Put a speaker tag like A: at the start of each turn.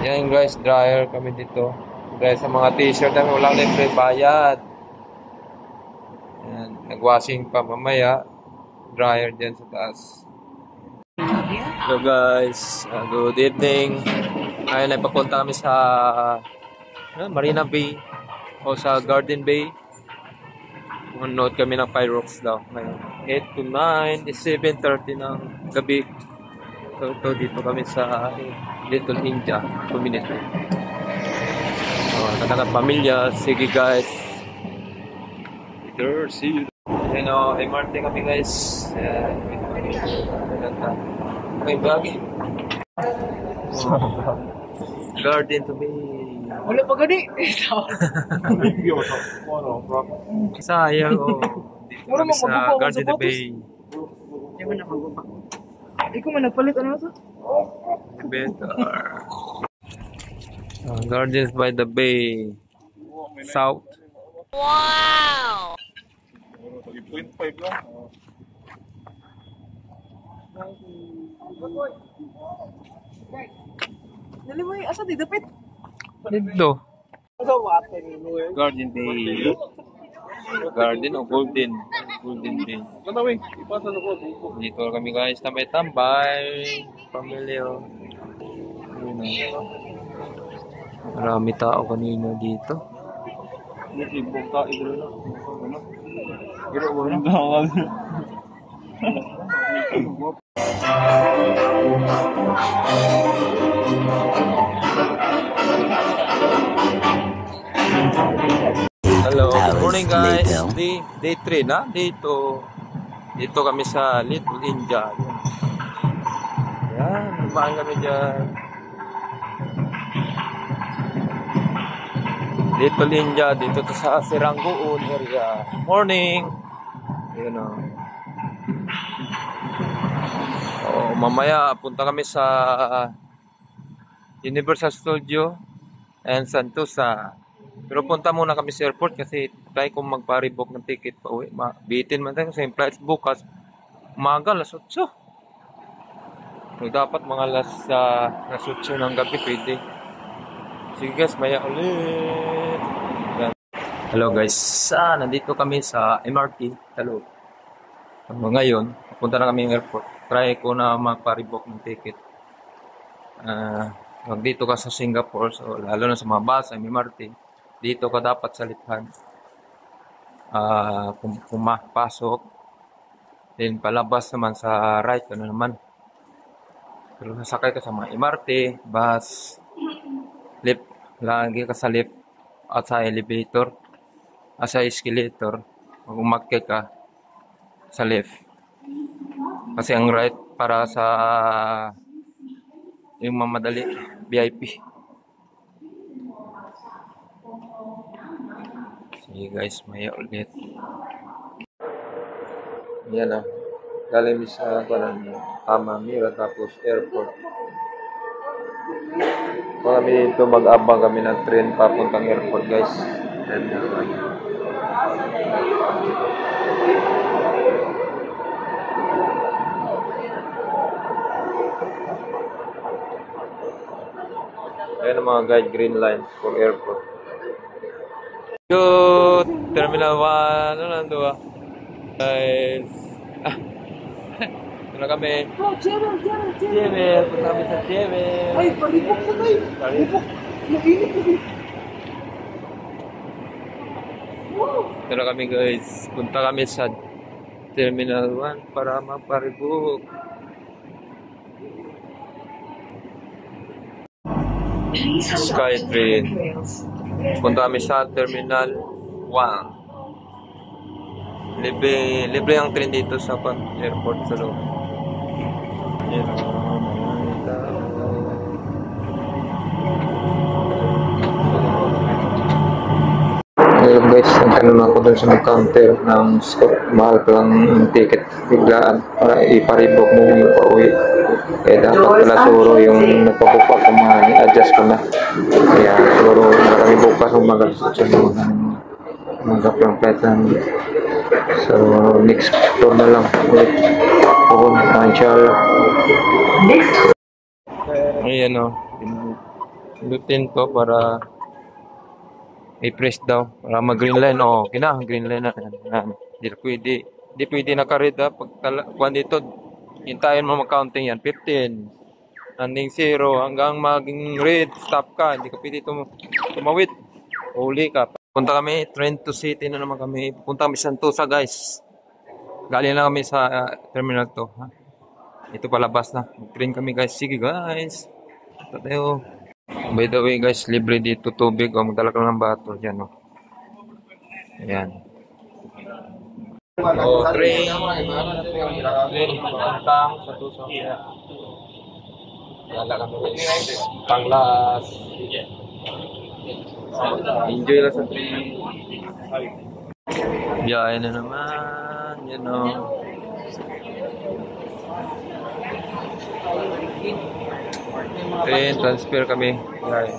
A: Yan guys, dryer kami dito. Dahil sa mga t-shirt namin, walang libre bayad. Yan, nag-washing pa mamaya. Dryer dyan sa taas. Hello guys, good evening. Ngayon ay papunta kami sa Marina Bay o sa Garden Bay. Manood kami ng fireworks daw. Ngayon, 8 to 9, 7:30 ng gabi. So dito kami sa Little India community. Katakat pamilya. Sige guys. Later, see you. MRT kami guys. May bagay. Garden to be.
B: Wala pa gani.
A: Sayang oh. Dito kami sa Garden to be.
B: Hindi mo na magbupak. Ikaw man nagpalit ano sa?
A: Better. Gardens by the Bay. South.
C: Wow!
D: 3.5 lang.
B: Dali mo asa di dapit.
A: Dito.
B: Sa water mo.
A: Garden Bay. Garden o Golden. Golden Bay.
D: Kanawin, ipasa na ko.
A: Dito kami guys, tambay-tambay. Pamilya. Marami tao kanina dito.
D: Hindi buka igro na. Igro mo na dawag.
A: Hello, good morning guys. Day 3 na. Dito kami sa Little India. Yan, baan kami dyan. Little India, dito to sa Serangoon area. Morning! Yun o. Mamaya, punta kami sa Universal Studio and Sentosa. Pero punta muna kami sa airport kasi try kong magpa-rebook ng ticket pa uwi. Bitin man tayo kasi yung flights bukas. Umaga, alas 8. So dapat mga alas 8 ng gabi pwede. Sige guys, maya ulit. Hello guys, nandito kami sa MRT. Hello. Ngayon, punta na kami ng airport. Try ko na magpa-rebook ng ticket. Wag dito ka sa Singapore, so lalo na sa mga bus, MRT. Dito ka dapat sa lithan. Pumapasok. Then palabas naman sa right, ano naman. Pero sasakay ka sa mga MRT, bus, lift, lagi ka sa lift at sa elevator, sa escalator. Pag umakyat ka sa lift. Kasi ang right para sa yung mamadali, VIP. Sige guys, maya ulit. Yan na. Galing sa Tamamira tapos airport. Kami dito mag-abang kami ng train papuntang airport guys. Ayan ang mga guide, green line for airport. Good! Terminal 1, ano nando guys? Ito na kami.
B: Oh, Jemel.
A: Jemel, punta kami sa Jemel.
B: Ay, palipok sa tayo. Palipok. Mainit ko din.
A: Ito na kami guys. Punta kami sa Terminal 1 para magpa-rebook. Skytrain. Punta kami sa Terminal 1. Libre ang train dito sa airport sa loob. Hello guys, nagtanong ako dun sa counter ng mahal pa lang yung ticket biglaan para iparibok mo yung pauwi. Kaya dapat pala siguro yung nagpabuka ko adjust ko na. Kaya siguro marami bukas umaga ng flight lang. So next tour na lang ulit. Inshallah. Ayan o. Pindutin ko para i-press daw. Para mag-green line. O, okay na. Green line na. Yan. Hindi pwede nakaread ha. Pag kuhan dito, hintayin mo mag-counting yan. 15. Landing 0. Hanggang maging red. Stop ka. Hindi ka pwede tumawid. Huli ka. Punta kami. Train to City na naman kami. Punta kami Santosa guys. Galing na kami sa terminal 2. Ha? Ito palabas na. Train kami guys. Sige guys. Ito tayo. By the way guys, libre dito tubig. O, magdala ka ng bato dyan. O. Ayan. O, train. Train. Pagkantang sa Tuso. Dala kami guys. Panglas. Enjoy lang sa train. Biyahe na naman. Yan o. Train, transfer kami. Biyahe.